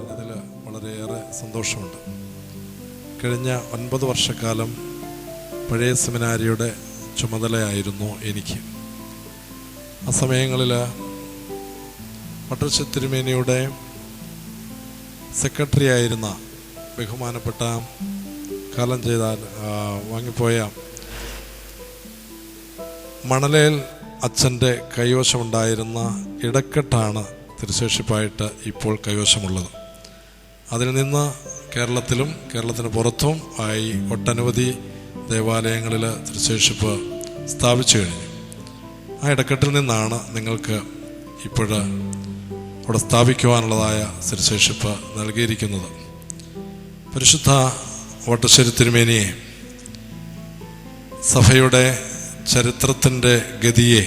അതിൽ വളരെയേറെ സന്തോഷമുണ്ട്. കഴിഞ്ഞ 9 വർഷക്കാലം പഴയ സെമിനാരിയുടെ ചുമതലയായിരുന്നു എനിക്ക്. ആ സമയങ്ങളിൽ പട്ടർശ്ശി തിരുമേനിയുടെ സെക്രട്ടറി ആയിരുന്ന ബഹുമാനപ്പെട്ട കാലം ചെയ്താൽ വാങ്ങിപ്പോയ മണലേൽ അച്ഛൻ്റെ കൈവശമുണ്ടായിരുന്ന ഇടക്കെട്ടാണ് തിരുശേഷിപ്പായിട്ട് ഇപ്പോൾ കൈവശമുള്ളത്. അതിൽ നിന്ന് കേരളത്തിലും കേരളത്തിന് പുറത്തും ആയി ഒട്ടനവധി ദേവാലയങ്ങളിൽ തിരുശേഷിപ്പ് സ്ഥാപിച്ചു കഴിഞ്ഞു. ആ ഇടക്കെട്ടിൽ നിന്നാണ് നിങ്ങൾക്ക് ഇപ്പോൾ അവിടെ സ്ഥാപിക്കുവാനുള്ളതായ തിരുശേഷിപ്പ് നൽകിയിരിക്കുന്നത്. പരിശുദ്ധ വട്ടശ്ശേരി തിരുമേനിയെ സഭയുടെ ചരിത്രത്തിൻ്റെ ഗതിയെ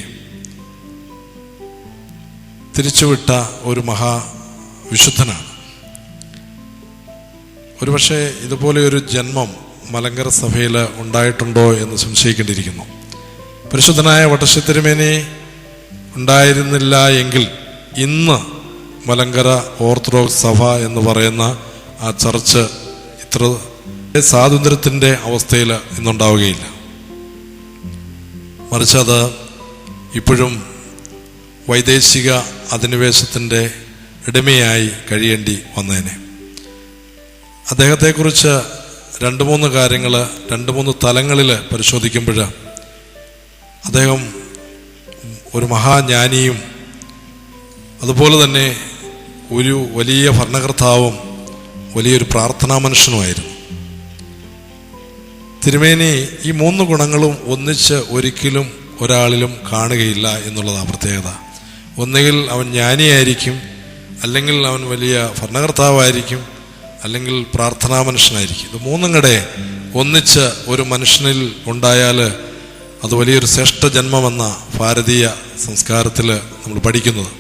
തിരിച്ചുവിട്ട ഒരു മഹാവിശുദ്ധനാണ്. ഒരുപക്ഷെ ഇതുപോലെ ഒരു ജന്മം മലങ്കര സഭയിൽ ഉണ്ടായിട്ടുണ്ടോ എന്ന് സംശയിക്കേണ്ടിയിരിക്കുന്നു. പരിശുദ്ധനായ വട്ടശ്ശേരി തിരുമേനി ഉണ്ടായിരുന്നില്ല എങ്കിൽ ഇന്ന് മലങ്കര ഓർത്തഡോക്സ് സഭ എന്ന് പറയുന്ന ആ ചർച്ച് ഇത്ര സ്വാതന്ത്ര്യത്തിൻ്റെ അവസ്ഥയിൽ ഇന്നുണ്ടാവുകയില്ല. മറിച്ച് അത് ഇപ്പോഴും വൈദേശിക അധിനിവേശത്തിൻ്റെ ഇടമയായി കഴിയേണ്ടി വന്നേനെ. അദ്ദേഹത്തെക്കുറിച്ച് 2-3 കാര്യങ്ങൾ 2-3 തലങ്ങളിൽ പരിശോധിക്കുമ്പോൾ അദ്ദേഹം ഒരു മഹാജ്ഞാനിയും അതുപോലെ തന്നെ ഒരു വലിയ ഭരണകർത്താവും വലിയൊരു പ്രാർത്ഥനാ മനുഷ്യനുമായിരുന്നു. തിരുമേനി ഈ 3 ഗുണങ്ങളും ഒന്നിച്ച് ഒരിക്കലും ഒരാളിലും കാണുകയില്ല എന്നുള്ളതാണ് പ്രത്യേകത. ഒന്നുകിൽ അവൻ ജ്ഞാനിയായിരിക്കും, അല്ലെങ്കിൽ അവൻ വലിയ ഭരണകർത്താവായിരിക്കും, അല്ലെങ്കിൽ പ്രാർത്ഥനാ മനുഷ്യനായിരിക്കും. ഇത് 3 കൂടെ ഒന്നിച്ച് ഒരു മനുഷ്യനിൽ ഉണ്ടായാൽ അത് വലിയൊരു ശ്രേഷ്ഠ ജന്മമെന്ന ഭാരതീയ സംസ്കാരത്തിൽ നമ്മൾ പഠിക്കുന്നത്.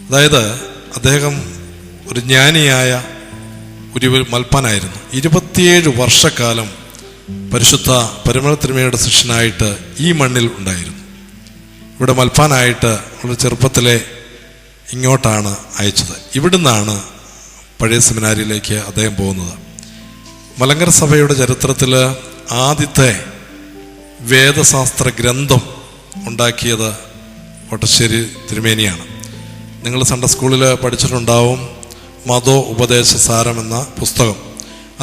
അതായത് അദ്ദേഹം ഒരു ജ്ഞാനിയായ ഒരു മൽപ്പാനായിരുന്നു. 27 വർഷക്കാലം പരിശുദ്ധ പരിമള തിരുമേനിയുടെ ശിഷ്യനായിട്ട് ഈ മണ്ണിൽ ഉണ്ടായിരുന്നു. ഇവിടെ മൽപ്പാനായിട്ട് വളരെ ചെറുപ്പത്തിലെ ഇങ്ങോട്ടാണ് അയച്ചത്. ഇവിടുന്നാണ് പഴയ സെമിനാരിയിലേക്ക് അദ്ദേഹം പോകുന്നത്. മലങ്കര സഭയുടെ ചരിത്രത്തിൽ ആദ്യത്തെ വേദശാസ്ത്ര ഗ്രന്ഥം ഉണ്ടാക്കിയത് വട്ടശ്ശേരി തിരുമേനിയാണ്. നിങ്ങൾ സൺഡേ സ്കൂളിൽ പഠിച്ചിട്ടുണ്ടാവും മതോ ഉപദേശസാരം എന്ന പുസ്തകം.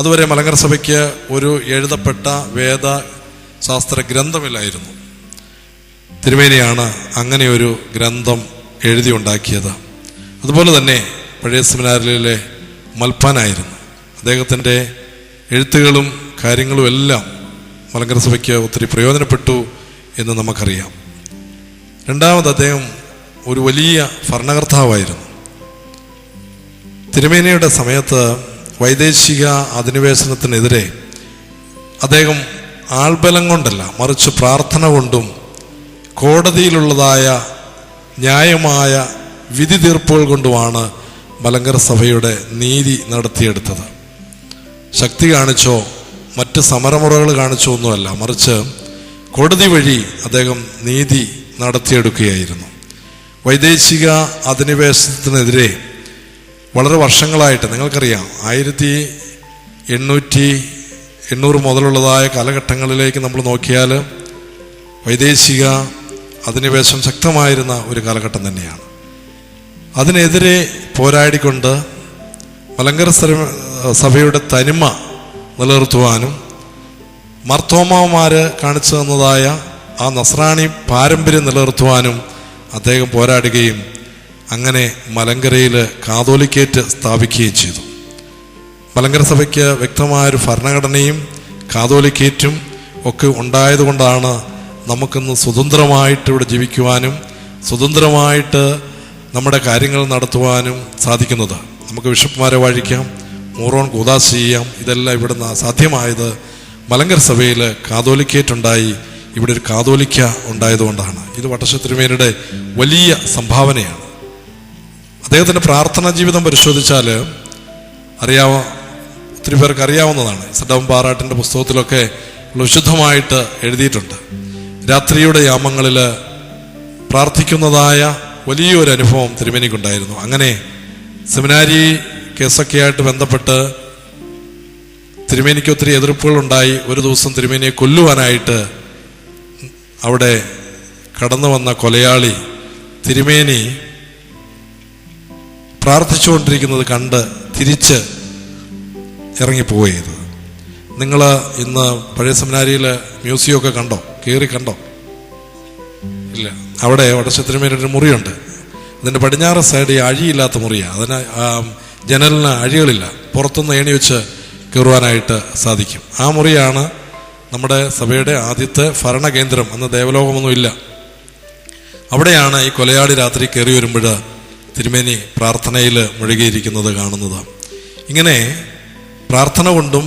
അതുവരെ മലങ്കര സഭയ്ക്ക് ഒരു എഴുതപ്പെട്ട വേദശാസ്ത്ര ഗ്രന്ഥമില്ലായിരുന്നു. തിരുമേനിയാണ് അങ്ങനെ ഒരു ഗ്രന്ഥം എഴുതി ഉണ്ടാക്കിയത്. അതുപോലെ തന്നെ പഴയ സെമിനാരിയിലെ മൽപ്പാനായിരുന്നു. അദ്ദേഹത്തിൻ്റെ എഴുത്തുകളും കാര്യങ്ങളും എല്ലാം മലങ്കര സഭയ്ക്ക് ഒത്തിരി പ്രയോജനപ്പെട്ടു എന്ന് നമുക്കറിയാം. രണ്ടാമത് അദ്ദേഹം ഒരു വലിയ ഭരണകർത്താവായിരുന്നു. തിരുമേനിയുടെ സമയത്ത് വൈദേശിക അധിനിവേശനത്തിനെതിരെ അദ്ദേഹം ആൾബലം കൊണ്ടല്ല, മറിച്ച് പ്രാർത്ഥന കൊണ്ടും കോടതിയിലുള്ളതായ ന്യായമായ വിധി തീർപ്പുകൾ കൊണ്ടുമാണ് മലങ്കര സഭയുടെ നീതി നടത്തിയെടുത്തത്. ശക്തി കാണിച്ചോ മറ്റ് സമരമുറകൾ കാണിച്ചോ ഒന്നുമല്ല, മറിച്ച് കോടതി വഴി അദ്ദേഹം നീതി നടത്തിയെടുക്കുകയായിരുന്നു. വൈദേശിക അധിനിവേശനത്തിനെതിരെ വളരെ വർഷങ്ങളായിട്ട് നിങ്ങൾക്കറിയാം, 1800 മുതലുള്ളതായ കാലഘട്ടങ്ങളിലേക്ക് നമ്മൾ നോക്കിയാൽ വൈദേശിക അധിനിവേശം ശക്തമായിരുന്ന ഒരു കാലഘട്ടം തന്നെയാണ്. അതിനെതിരെ പോരാടിക്കൊണ്ട് മലങ്കര സഭയുടെ തനിമ നിലനിർത്തുവാനും മാർത്തോമാമാർ കാണിച്ചു തന്നതായ ആ നസ്രാണി പാരമ്പര്യം നിലനിർത്തുവാനും അദ്ദേഹം പോരാടുകയും അങ്ങനെ മലങ്കരയിൽ കാതോലിക്കേറ്റ് സ്ഥാപിക്കുകയും ചെയ്തു. മലങ്കര സഭയ്ക്ക് വ്യക്തമായൊരു ഭരണഘടനയും കാതോലിക്കേറ്റും ഒക്കെ ഉണ്ടായതുകൊണ്ടാണ് നമുക്കിന്ന് സ്വതന്ത്രമായിട്ട് ഇവിടെ ജീവിക്കുവാനും സ്വതന്ത്രമായിട്ട് നമ്മുടെ കാര്യങ്ങൾ നടത്തുവാനും സാധിക്കുന്നത്. നമുക്ക് ബിഷപ്പ്മാരെ വാഴിക്കാം, മൂറോൺ കൂദാശ ചെയ്യാം. ഇതെല്ലാം ഇവിടുന്ന് സാധ്യമായത് മലങ്കര സഭയിൽ കാതോലിക്കേറ്റ് ഉണ്ടായി, ഇവിടെ ഒരു കാതോലിക്ക ഉണ്ടായതുകൊണ്ടാണ്. ഇത് വട്ടശ്ശേരി തിരുമേനിയുടെ വലിയ സംഭാവനയാണ്. അദ്ദേഹത്തിൻ്റെ പ്രാർത്ഥനാ ജീവിതം പരിശോധിച്ചാൽ ഒത്തിരി പേർക്ക് അറിയാവുന്നതാണ്. സഡം പാറാട്ടിൻ്റെ പുസ്തകത്തിലൊക്കെ വിശുദ്ധമായിട്ട് എഴുതിയിട്ടുണ്ട്. രാത്രിയുടെ യാമങ്ങളിൽ പ്രാർത്ഥിക്കുന്നതായ വലിയൊരു അനുഭവം തിരുമേനിക്കുണ്ടായിരുന്നു. അങ്ങനെ സെമിനാരി കേസൊക്കെയായിട്ട് ബന്ധപ്പെട്ട് തിരുമേനിക്ക് ഒത്തിരി എതിർപ്പുകളുണ്ടായി. ഒരു ദിവസം തിരുമേനിയെ കൊല്ലുവാനായിട്ട് അവിടെ കടന്നു വന്ന കൊലയാളി തിരുമേനി പ്രാർത്ഥിച്ചുകൊണ്ടിരിക്കുന്നത് കണ്ട് തിരിച്ച് ഇറങ്ങിപ്പോവുക ചെയ്തത്. നിങ്ങൾ ഇന്ന് പഴയ സെമിനാരിയിൽ മ്യൂസിയമൊക്കെ കണ്ടോ? കയറി കണ്ടോ? ഇല്ല. അവിടെ വടശ്ശേരി തിരുമേനിയുടെ ഒരു മുറിയുണ്ട്. അതിൻ്റെ പടിഞ്ഞാറ് സൈഡ് ഈ അഴിയില്ലാത്ത മുറിയാണ്. അതിന് ജനലിന് അഴികളില്ല. പുറത്തുനിന്ന് ഏണി വെച്ച് കയറുവാനായിട്ട് സാധിക്കും. ആ മുറിയാണ് നമ്മുടെ സഭയുടെ ആദ്യത്തെ ഭരണകേന്ദ്രം. അന്ന് ദേവലോകമൊന്നുമില്ല. അവിടെയാണ് ഈ കൊലയാളി രാത്രി കയറി വരുമ്പോൾ തിരുമേനി പ്രാർത്ഥനയിൽ മുഴുകിയിരിക്കുന്നത് കാണുന്നത്. ഇങ്ങനെ പ്രാർത്ഥന കൊണ്ടും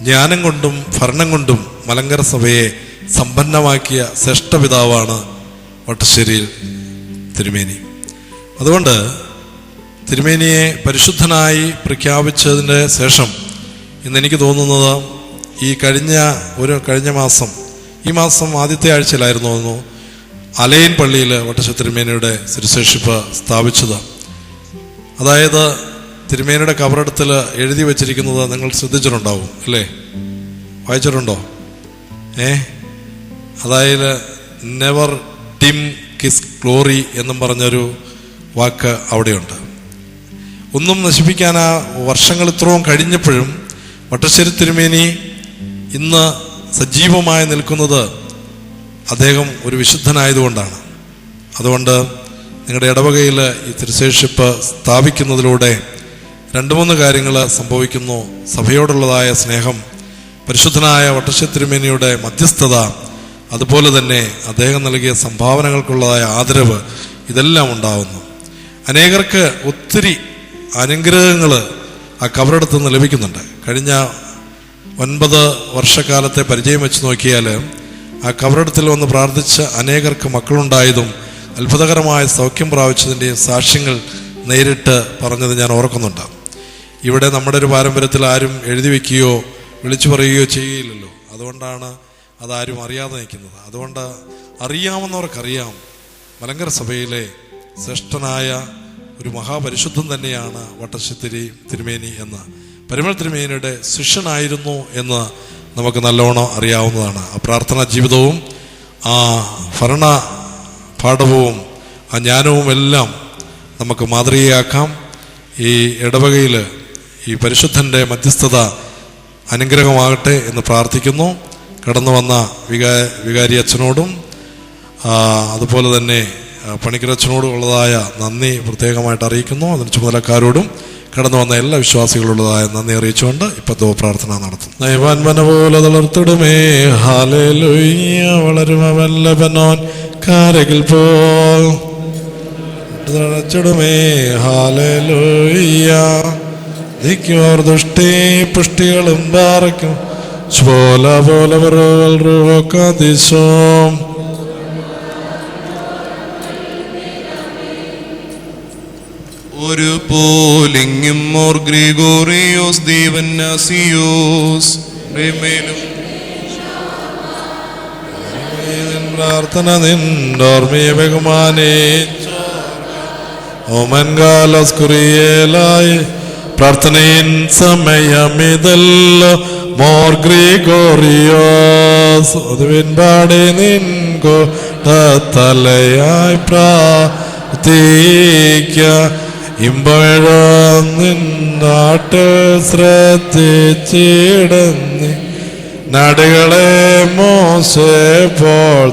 ജ്ഞാനം കൊണ്ടും ഭരണം കൊണ്ടും മലങ്കര സഭയെ സമ്പന്നമാക്കിയ ശ്രേഷ്ഠപിതാവാണ് വട്ടശ്ശേരിയിൽ തിരുമേനി. അതുകൊണ്ട് തിരുമേനിയെ പരിശുദ്ധനായി പ്രഖ്യാപിച്ചതിൻ്റെ ശേഷം ഇന്നെനിക്ക് തോന്നുന്നത് കഴിഞ്ഞ മാസം, ഈ മാസം ആദ്യത്തെ ആഴ്ചയിലായിരുന്നു തോന്നുന്നു, അലൈൻ പള്ളിയിൽ വട്ടശ്ശേരി തിരുമേനിയുടെ സുവിശേഷിപ്പ് സ്ഥാപിച്ചത്. അതായത് തിരുമേനിയുടെ കബറടത്തിൽ എഴുതി വച്ചിരിക്കുന്നത് നിങ്ങൾ ശ്രദ്ധിച്ചിട്ടുണ്ടാവും അല്ലേ? വായിച്ചിട്ടുണ്ടോ? അതായത് നെവർ ഡിം കിസ് ഗ്ലോറി എന്നും പറഞ്ഞൊരു വാക്ക് അവിടെയുണ്ട്. ഒന്നും നശിപ്പിക്കാൻ ആ വർഷങ്ങൾ ഇത്രയും കഴിഞ്ഞപ്പോഴും വട്ടശ്ശേരി തിരുമേനി ഇന്ന് സജീവമായി നിൽക്കുന്നത് അദ്ദേഹം ഒരു വിശുദ്ധനായതുകൊണ്ടാണ്. അതുകൊണ്ട് നിങ്ങളുടെ ഇടവകയിൽ ഈ തിരുശേഷിപ്പ് സ്ഥാപിക്കുന്നതിലൂടെ 2-3 കാര്യങ്ങൾ സംഭവിക്കുന്നു. സഭയോടുള്ളതായ സ്നേഹം, പരിശുദ്ധനായ വട്ടശ്ശേരി തിരുമേനിയുടെ മധ്യസ്ഥത, അതുപോലെ തന്നെ അദ്ദേഹം നൽകിയ സംഭാവനകൾക്കുള്ളതായ ആദരവ്, ഇതെല്ലാം ഉണ്ടാവുന്നു. അനേകർക്ക് ഒത്തിരി അനുഗ്രഹങ്ങൾ ആ കബറടത്ത് നിന്ന് ലഭിക്കുന്നുണ്ട്. കഴിഞ്ഞ 9 വർഷക്കാലത്തെ പരിചയം വെച്ച് നോക്കിയാൽ ആ കബറടത്തിൽ വന്ന് പ്രാർത്ഥിച്ച അനേകർക്ക് മക്കളുണ്ടായതും അത്ഭുതകരമായ സൗഖ്യം പ്രാപിച്ചതിൻ്റെയും സാക്ഷ്യങ്ങൾ നേരിട്ട് പറഞ്ഞത് ഞാൻ ഓർക്കുന്നുണ്ട്. ഇവിടെ നമ്മുടെ ഒരു പാരമ്പര്യത്തിൽ ആരും എഴുതി വയ്ക്കുകയോ വിളിച്ചു പറയുകയോ ചെയ്യുകയില്ലല്ലോ. അതുകൊണ്ടാണ് അതാരും അറിയാതെ നിൽക്കുന്നത്. അതുകൊണ്ട് അറിയാവുന്നവർക്കറിയാം മലങ്കര സഭയിലെ ശ്രേഷ്ഠനായ ഒരു മഹാപരിശുദ്ധൻ തന്നെയാണ് വട്ടശ്ശേരി തിരുമേനി എന്ന്. പരിമൾ തിരുമേനിയുടെ ശിഷ്യനായിരുന്നു എന്ന് നമുക്ക് നല്ലോണം അറിയാവുന്നതാണ്. ആ പ്രാർത്ഥനാ ജീവിതവും ആ ഭരണ പാഠവും ആ ജ്ഞാനവും എല്ലാം നമുക്ക് മാതൃകയാക്കാം. ഈ ഇടവകയിൽ ഈ പരിശുദ്ധൻ്റെ മധ്യസ്ഥത അനുഗ്രഹമാകട്ടെ എന്ന് പ്രാർത്ഥിക്കുന്നു. കടന്നു വന്ന വികാരി അച്ഛനോടും അതുപോലെ തന്നെ പണിക്കരച്ഛനോടും ഉള്ളതായ നന്ദി പ്രത്യേകമായിട്ട് അറിയിക്കുന്നു. അതിന് ചുമതലക്കാരോടും കടന്നു വന്ന എല്ലാ വിശ്വാസികളുള്ളതായ നന്ദി അറിയിച്ചുകൊണ്ട് ഇപ്പത്തോ പ്രാർത്ഥന നടത്തും. നൈവാൻമന പോലെ തളർത്തിടുമേ ഹല്ലേലൂയ. വളരുമവല്ലഭനോൻ കാരകിൽ പോടമേ ഹല്ലേലൂയ. ധിക്കോർ ദുഷ്ടി പുഷ്ടികളും പാറയ്ക്കും പോലെ ദിശോം. ഒരു പോലിങ്ങും മോർ ഗ്രിഗോറിയോസ് ദീവന്നാസിയോസ് മേലും പ്രാർത്ഥന നിന്നോർമ്മയെ ബഹുമാനിച്ചു ഓമൻകാലസ് കുറിയേലായി പ്രാർത്ഥനയിൻ സമയമിതല്ലോ മോർ ഗ്രിഗോറിയോസ് അതുവിൻപാടി നിൻകോ തലയായി പ്രാർത്ഥിക്ക ഇമ്പഴം നിന്നാട്ട് ശ്രദ്ധിച്ചിടന്നി നടുകളെ മോശെ പോൾ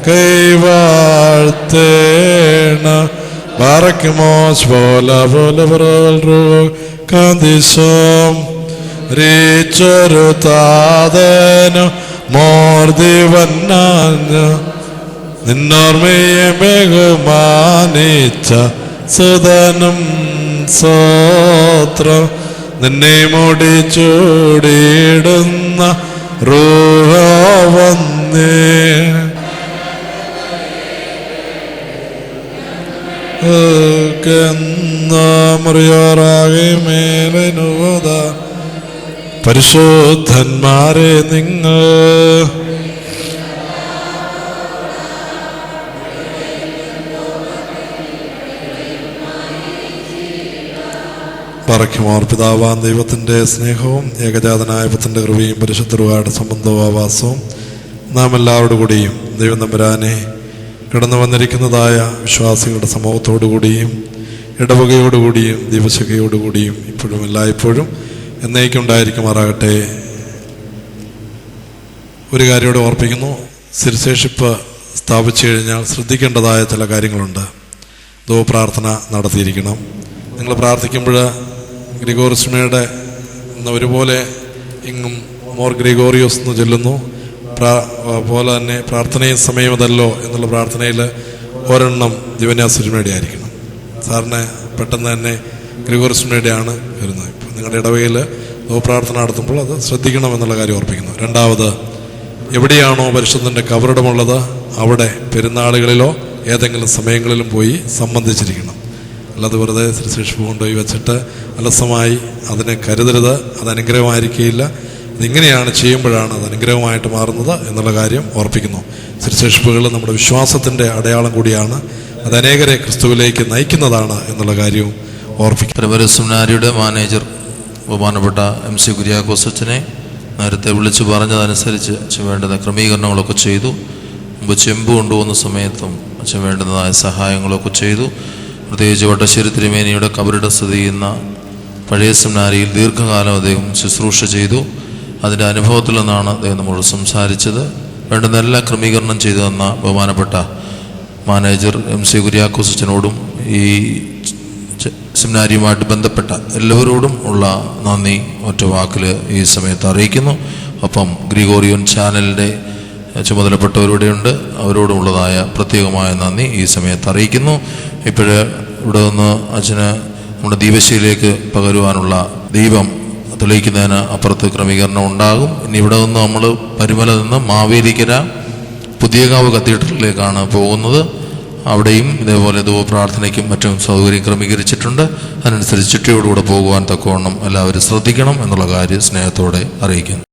കൈവാഴ്ത്തേണ ബാറക്കുമോസ് പോലെ കാന്തിശോം ചെറുതാതനു മോർദിവന്നാഞ്ഞ നിന്നോർമ്മയെ ബഹുമാനിച്ച സുതനും സ്വോത്രം നിന്നെ മുടി ചൂടിയിടുന്ന റൂഹ വന്നേ മുറിയോറാകെ മേലനുവത പരിശുദ്ധന്മാരെ നിങ്ങൾ പറയ്ക്കുമോർ പിതാവാം ദൈവത്തിൻ്റെ സ്നേഹവും ഏകജാതനായ പുത്രൻ്റെ കൃപയും പരിശുദ്ധ രൂപയുടെ സംബന്ധവും ആവാസവും നാം എല്ലാവരുടെ കൂടിയും ദൈവം തമ്പുരാനെ കടന്നു വന്നിരിക്കുന്നതായ വിശ്വാസികളുടെ സമൂഹത്തോടുകൂടിയും ഇടവകയോടുകൂടിയും ദീപശിഖയോടുകൂടിയും ഇപ്പോഴും എല്ലായ്പ്പോഴും എന്നേക്കും ഉണ്ടായിരിക്കുമാറാകട്ടെ. ഒരു കാര്യം കൂടെ ഓർപ്പിക്കുന്നു. സുവിശേഷിപ്പ് സ്ഥാപിച്ചു കഴിഞ്ഞാൽ ശ്രദ്ധിക്കേണ്ടതായ ചില കാര്യങ്ങളുണ്ട്. ധൂപപ്രാർത്ഥന നടത്തിയിരിക്കണം. നിങ്ങൾ പ്രാർത്ഥിക്കുമ്പോൾ ഗ്രിഗോറിസ്മയുടെ ഒരുപോലെ ഇങ്ങും മോർ ഗ്രിഗോറിയോസ് എന്ന് ചൊല്ലുന്നു. പോലെ തന്നെ പ്രാർത്ഥനയും സമയമതല്ലോ എന്നുള്ള പ്രാർത്ഥനയിൽ ഒരെണ്ണം ദിവന്യാസുരിമയുടെ ആയിരിക്കണം. സാറിന് പെട്ടെന്ന് തന്നെ ഗ്രിഗോറിസ്മയുടെ ആണ് വരുന്നത്. ഇപ്പോൾ നിങ്ങളുടെ ഇടവകയിൽ ധൂപപ്രാർത്ഥന നടത്തുമ്പോൾ അത് ശ്രദ്ധിക്കണം എന്നുള്ള കാര്യം ഓർപ്പിക്കുന്നു. രണ്ടാമത്, എവിടെയാണോ പരിശുദ്ധൻ്റെ കബറിടമുള്ളത് അവിടെ പെരുന്നാളുകളിലോ ഏതെങ്കിലും സമയങ്ങളിലും പോയി സംബന്ധിച്ചിരിക്കണം. അല്ലാതെ വെറുതെ ശുശ്രൂഷിപ്പ് കൊണ്ടുപോയി വെച്ചിട്ട് അലസമായി അതിനെ കരുതരുത്. അത് അനുഗ്രഹമായിരിക്കില്ല. ഇതിങ്ങനെയാണ് ചെയ്യുമ്പോഴാണ് അത് അനുഗ്രഹമായിട്ട് മാറുന്നത് എന്നുള്ള കാര്യം ഓർപ്പിക്കുന്നു. ശുശ്രൂഷിപ്പുകൾ നമ്മുടെ വിശ്വാസത്തിൻ്റെ അടയാളം കൂടിയാണ്. അത് അനേകരെ ക്രിസ്തുവിലേക്ക് നയിക്കുന്നതാണ് എന്നുള്ള കാര്യവും ഓർപ്പിക്കും. പരമര സെമിനാരിയുടെ മാനേജർ ബഹുമാനപ്പെട്ട MC കുര്യാക്കോസ് അച്ഛനെ നേരത്തെ വിളിച്ചു പറഞ്ഞതനുസരിച്ച് അച്ഛൻ വേണ്ടുന്ന ക്രമീകരണങ്ങളൊക്കെ ചെയ്തു. മുമ്പ് ചെമ്പ് കൊണ്ടുപോകുന്ന സമയത്തും അച്ഛൻ വേണ്ടുന്നതായ സഹായങ്ങളൊക്കെ ചെയ്തു. പ്രത്യേകിച്ച് വട്ടശ്ശേരി തിരുമേനിയുടെ കബറിടം സ്ഥിതി ചെയ്യുന്ന പഴയ സെമിനാരിയിൽ ദീർഘകാലം അദ്ദേഹം ശുശ്രൂഷ ചെയ്തു. അതിൻ്റെ അനുഭവത്തിൽ നിന്നാണ് അദ്ദേഹം നമ്മളോട് സംസാരിച്ചത്. വേണ്ടുന്ന എല്ലാ ക്രമീകരണം ചെയ്തു തന്ന ബഹുമാനപ്പെട്ട മാനേജർ MC കുര്യാക്കോസ് അച്ഛനോടും ഈ സെമിനാരിയുമായിട്ട് ബന്ധപ്പെട്ട എല്ലാവരോടും ഉള്ള നന്ദി ഒറ്റ വാക്കിൽ ഈ സമയത്ത് അറിയിക്കുന്നു. ഒപ്പം ഗ്രിഗോറിയൻ ചാനലിൻ്റെ ചുമതലപ്പെട്ടവരുടെയുണ്ട്, അവരോടുമുള്ളതായ പ്രത്യേകമായ നന്ദി ഈ സമയത്ത് അറിയിക്കുന്നു. ഇപ്പോഴ് ഇവിടെ നിന്ന് അച്ഛന് നമ്മുടെ ദീപശിയിലേക്ക് പകരുവാനുള്ള ദീപം തെളിയിക്കുന്നതിന് അപ്പുറത്ത് ക്രമീകരണം ഉണ്ടാകും. ഇനി ഇവിടെ നിന്ന് നമ്മൾ പരിമല നിന്ന് മാവേലിക്കര പുതിയകാവ് കത്തീഡ്രലിലേക്കാണ് പോകുന്നത്. അവിടെയും ഇതേപോലെ ധൂപപ്രാർത്ഥനയ്ക്കും മറ്റും സൗകര്യം ക്രമീകരിച്ചിട്ടുണ്ട്. അതിനനുസരിച്ച് ചിട്ടയോടുകൂടെ പോകുവാൻ തക്കവണ്ണം എല്ലാവരും ശ്രദ്ധിക്കണം എന്നുള്ള കാര്യം സ്നേഹത്തോടെ അറിയിക്കുന്നു.